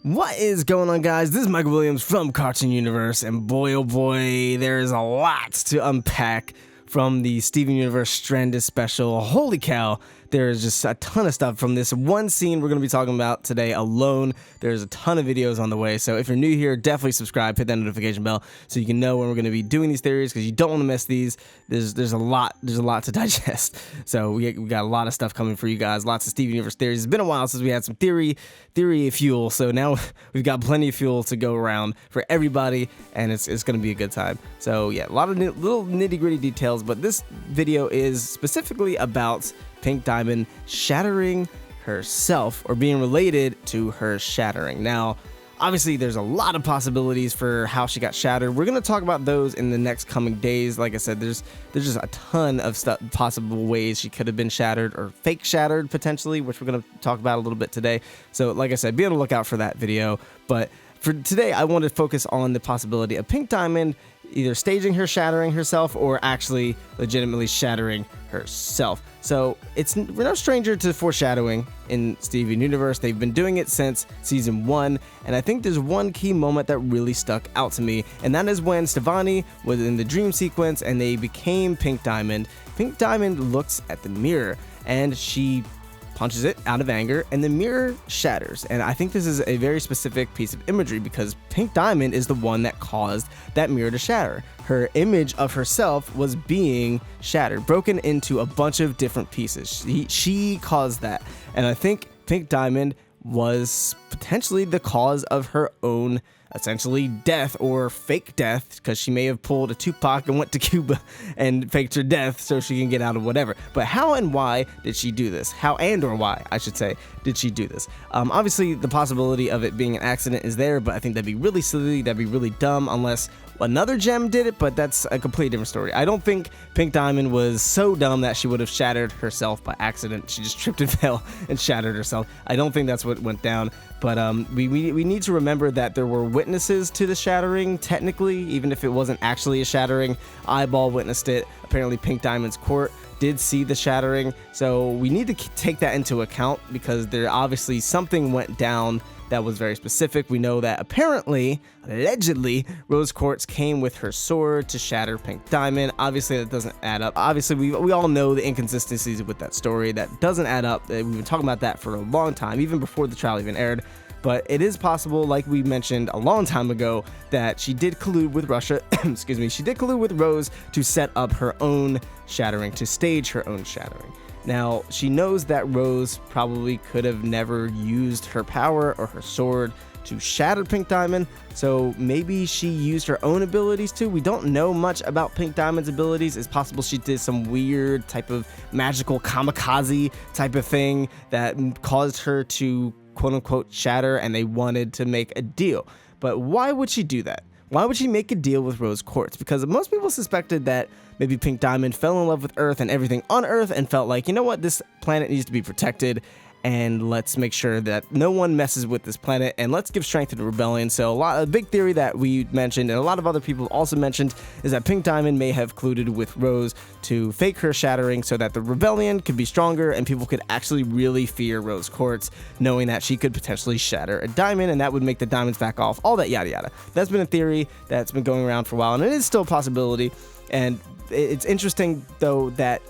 What is going on, guys? This is Michael Williams from Cartoon Universe, and boy oh boy, there is a lot to unpack from the Steven Universe Stranded special. Holy cow, there is just a ton of stuff from this one scene we're going to be talking about today alone. There's a ton of videos on the way, so if you're new here, definitely subscribe, hit that notification bell so you can know when we're going to be doing these theories, because you don't want to miss these. There's a lot to digest. So we got a lot of stuff coming for you guys, lots of Steven Universe theories. It's been a while since we had some theory fuel, so now we've got plenty of fuel to go around for everybody, and it's going to be a good time. So yeah, a lot of little nitty-gritty details, but this video is specifically about Pink Diamond shattering herself, or being related to her shattering. Now, obviously, there's a lot of possibilities for how she got shattered. We're going to talk about those in the next coming days. Like I said, there's just a ton of possible ways she could have been shattered, or fake shattered potentially, which we're going to talk about a little bit today. So like I said, be on the lookout for that video. But for today, I want to focus on the possibility of Pink Diamond either staging her shattering herself or actually legitimately shattering herself. So we're no stranger to foreshadowing in Steven Universe. They've been doing it since season 1, and I think there's one key moment that really stuck out to me, and that is when Stevonnie was in the dream sequence and they became Pink Diamond. Pink Diamond looks at the mirror and she punches it out of anger, and the mirror shatters. And I think this is a very specific piece of imagery, because Pink Diamond is the one that caused that mirror to shatter. Her image of herself was being shattered, broken into a bunch of different pieces. She caused that, and I think Pink Diamond was potentially the cause of her own essentially death, or fake death, because she may have pulled a Tupac and went to Cuba and faked her death so she can get out of whatever. But how and why did she do this? How or why, I should say, did she do this? Obviously, the possibility of it being an accident is there, but I think that'd be really silly, that'd be really dumb, unless another gem did it, but that's a completely different story. I don't think Pink Diamond was so dumb that she would have shattered herself by accident. She just tripped and fell and shattered herself. I don't think that's what went down, but we need to remember that there were witnesses to the shattering, technically, even if it wasn't actually a shattering. Eyeball witnessed it. Apparently Pink Diamond's court did see the shattering, so we need to take that into account, because there obviously something went down that was very specific. We know that apparently, allegedly, Rose Quartz came with her sword to shatter Pink Diamond. Obviously, that doesn't add up. Obviously, we all know the inconsistencies with that story. That doesn't add up. We've been talking about that for a long time, even before the trial even aired. But it is possible, like we mentioned a long time ago, that she did collude with Russia, excuse me, she did collude with Rose to set up her own shattering, to stage her own shattering. Now, she knows that Rose probably could have never used her power or her sword to shatter Pink Diamond, so maybe she used her own abilities too. We don't know much about Pink Diamond's abilities. It's possible she did some weird type of magical kamikaze type of thing that caused her to quote-unquote shatter, and they wanted to make a deal. But why would she do that? Why would she make a deal with Rose Quartz? Because most people suspected that maybe Pink Diamond fell in love with Earth and everything on Earth, and felt like, you know what, this planet needs to be protected, and let's make sure that no one messes with this planet, and let's give strength to the rebellion. So a big theory that we mentioned, and a lot of other people also mentioned, is that Pink Diamond may have colluded with Rose to fake her shattering so that the rebellion could be stronger and people could actually really fear Rose Quartz, knowing that she could potentially shatter a diamond, and that would make the diamonds back off, all that yada yada. That's been a theory that's been going around for a while, and it is still a possibility. And it's interesting, though, that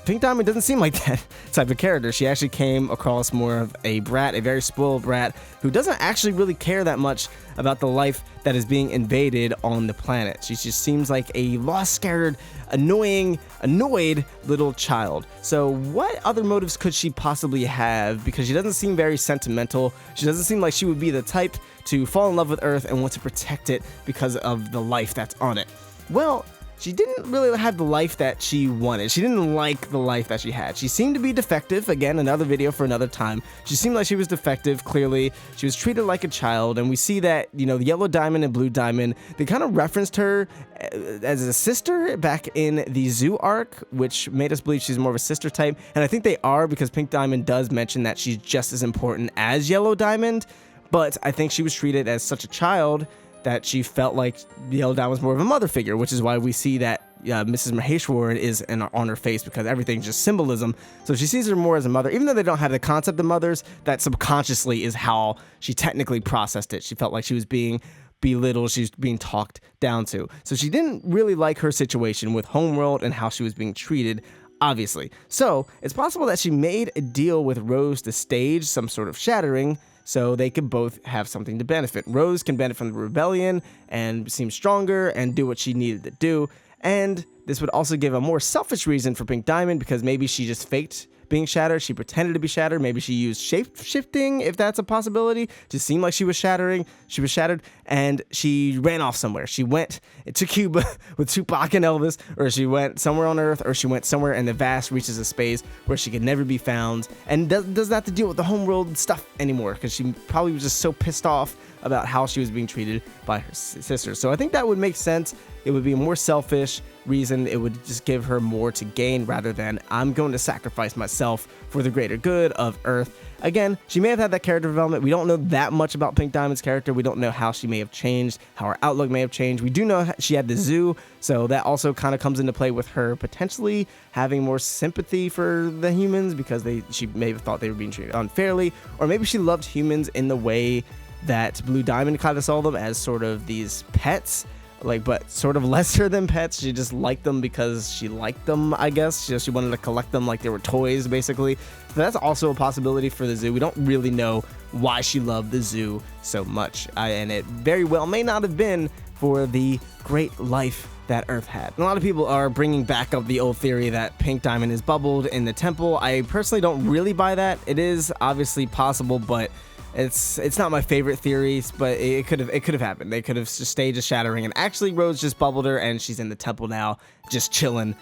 Pink Diamond doesn't seem like that type of character. She actually came across more of a brat, a very spoiled brat, who doesn't actually really care that much about the life that is being invaded on the planet. She just seems like a lost, scared, annoyed little child. So what other motives could she possibly have? Because she doesn't seem very sentimental. She doesn't seem like she would be the type to fall in love with Earth and want to protect it because of the life that's on it. Well, she didn't really have the life that she wanted. She didn't like the life that she had. She seemed to be defective. Again, another video for another time. She seemed like she was defective, clearly. She was treated like a child, and we see that, you know, the Yellow Diamond and Blue Diamond, they kind of referenced her as a sister back in the Zoo arc, which made us believe she's more of a sister type. And I think they are, because Pink Diamond does mention that she's just as important as Yellow Diamond, but I think she was treated as such a child that she felt like Yellow Diamond was more of a mother figure, which is why we see that Mrs. Maheshwaran is on her face because everything's just symbolism. So she sees her more as a mother, even though they don't have the concept of mothers. That subconsciously is how she technically processed it. She felt like she was being belittled, she was being talked down to. So she didn't really like her situation with Homeworld and how she was being treated, obviously. So it's possible that she made a deal with Rose to stage some sort of shattering so they could both have something to benefit. Rose can benefit from the rebellion and seem stronger and do what she needed to do. And this would also give a more selfish reason for Pink Diamond, because maybe she just faked being shattered. She pretended to be shattered. Maybe she used shape-shifting, if that's a possibility, to seem like she was shattering. She was shattered, and she ran off somewhere. She went to Cuba with Tupac and Elvis, or she went somewhere on Earth, or she went somewhere in the vast reaches of space where she could never be found, and does not have to deal with the homeworld stuff anymore, because she probably was just so pissed off about how she was being treated by her sister. So I think that would make sense. It would be a more selfish reason. It would just give her more to gain rather than I'm going to sacrifice myself for the greater good of Earth. Again, she may have had that character development. We don't know that much about Pink Diamond's character. We don't know how she may have changed, how her outlook may have changed. We do know she had the zoo, so that also kind of comes into play with her potentially having more sympathy for the humans because she may have thought they were being treated unfairly, or maybe she loved humans in the way that Blue Diamond kind of saw them, as sort of these pets, but sort of lesser than pets. She just liked them because she liked them, I guess. She wanted to collect them like they were toys, basically. So that's also a possibility for the zoo. We don't really know why she loved the zoo so much, and it very well may not have been for the great life that Earth had. And a lot of people are bringing back up the old theory that Pink Diamond is bubbled in the temple. I personally don't really buy that. It is obviously possible, but it's not my favorite theories, but it could have happened. They could have staged a shattering, and actually Rose just bubbled her, and she's in the temple now, just chilling.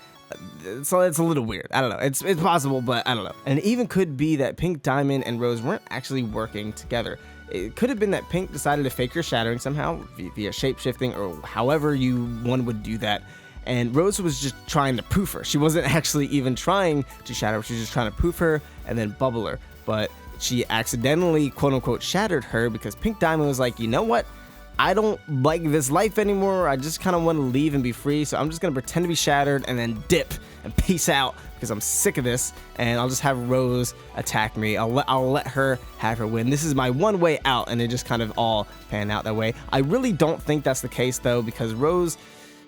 So it's a little weird. I don't know. It's possible, but I don't know. And it even could be that Pink Diamond and Rose weren't actually working together. It could have been that Pink decided to fake her shattering somehow via shape-shifting, or however one would do that. And Rose was just trying to poof her. She wasn't actually even trying to shatter her. She was just trying to poof her and then bubble her. But she accidentally, quote unquote, shattered her because Pink Diamond was like, you know what? I don't like this life anymore. I just kind of want to leave and be free. So I'm just going to pretend to be shattered and then dip and peace out because I'm sick of this. And I'll just have Rose attack me. I'll let her have her win. This is my one way out. And it just kind of all panned out that way. I really don't think that's the case, though, because Rose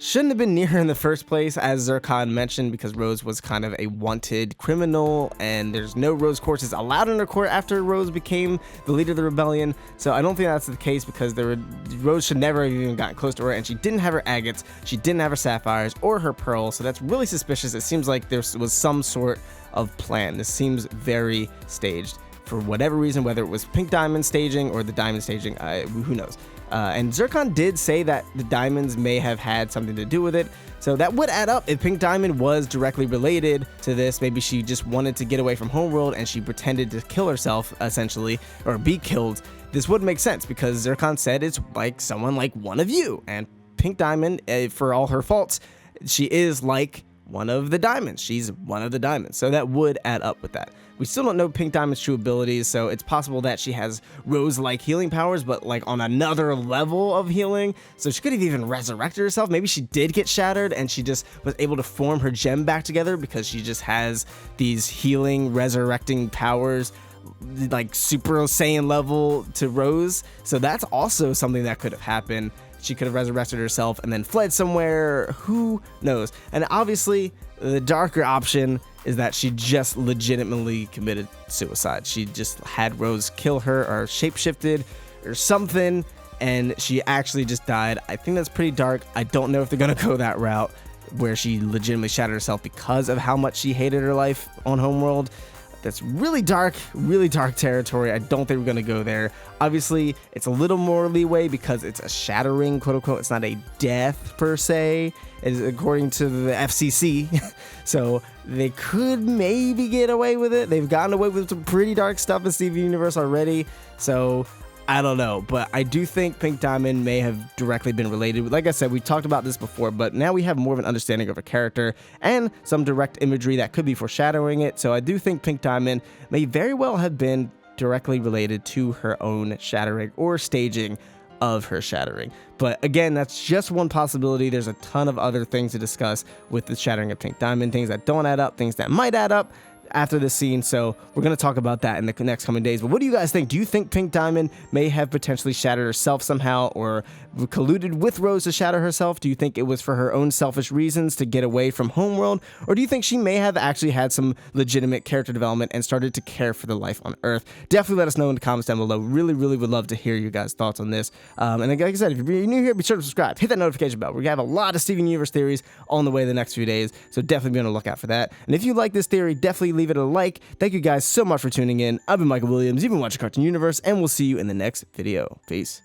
shouldn't have been near her in the first place, as Zircon mentioned, because Rose was kind of a wanted criminal, and there's no Rose courses allowed in her court after Rose became the leader of the rebellion. So I don't think that's the case, because Rose should never have even gotten close to her, and she didn't have her agates, she didn't have her sapphires, or her pearls, so that's really suspicious. It seems like there was some sort of plan. This seems very staged for whatever reason, whether it was Pink Diamond staging or the Diamond staging, who knows. And Zircon did say that the diamonds may have had something to do with it. So that would add up if Pink Diamond was directly related to this. Maybe she just wanted to get away from Homeworld and she pretended to kill herself, essentially, or be killed. This would make sense because Zircon said it's like someone like one of you. And Pink Diamond, for all her faults, she is like one of the diamonds. She's one of the diamonds. So that would add up with that. We still don't know Pink Diamond's true abilities, so it's possible that she has Rose-like healing powers, but like on another level of healing. So she could have even resurrected herself. Maybe she did get shattered and she just was able to form her gem back together because she just has these healing, resurrecting powers, like Super Saiyan level to Rose. So that's also something that could have happened. She could have resurrected herself and then fled somewhere. Who knows? And obviously, the darker option is that she just legitimately committed suicide. She just had Rose kill her or shapeshifted or something, and she actually just died. I think that's pretty dark. I don't know if they're gonna go that route where she legitimately shattered herself because of how much she hated her life on Homeworld. That's really dark territory. I don't think we're gonna go there. Obviously, it's a little more leeway because it's a shattering, quote unquote. It's not a death per se, according to the FCC. So they could maybe get away with it. They've gotten away with some pretty dark stuff in Steven Universe already. So I don't know, but I do think Pink Diamond may have directly been related. Like I said, we talked about this before, but now we have more of an understanding of her character and some direct imagery that could be foreshadowing it. So I do think Pink Diamond may very well have been directly related to her own shattering or staging of her shattering. But again, that's just one possibility. There's a ton of other things to discuss with the shattering of Pink Diamond, things that don't add up, things that might add up after this scene, so we're going to talk about that in the next coming days. But what do you guys think? Do you think Pink Diamond may have potentially shattered herself somehow, or colluded with Rose to shatter herself? Do you think it was for her own selfish reasons to get away from Homeworld, or do you think she may have actually had some legitimate character development and started to care for the life on Earth? Definitely let us know in the comments down below. Really would love to hear you guys' thoughts on this. And like I said, if you're new here, be sure to subscribe, hit that notification bell. We're going to have a lot of Steven Universe theories on the way the next few days, so definitely be on the lookout for that. And if you like this theory, definitely leave it a like. Thank you guys so much for tuning in. I've been Michael Williams. You've been watching Cartoon Universe, and we'll see you in the next video. Peace.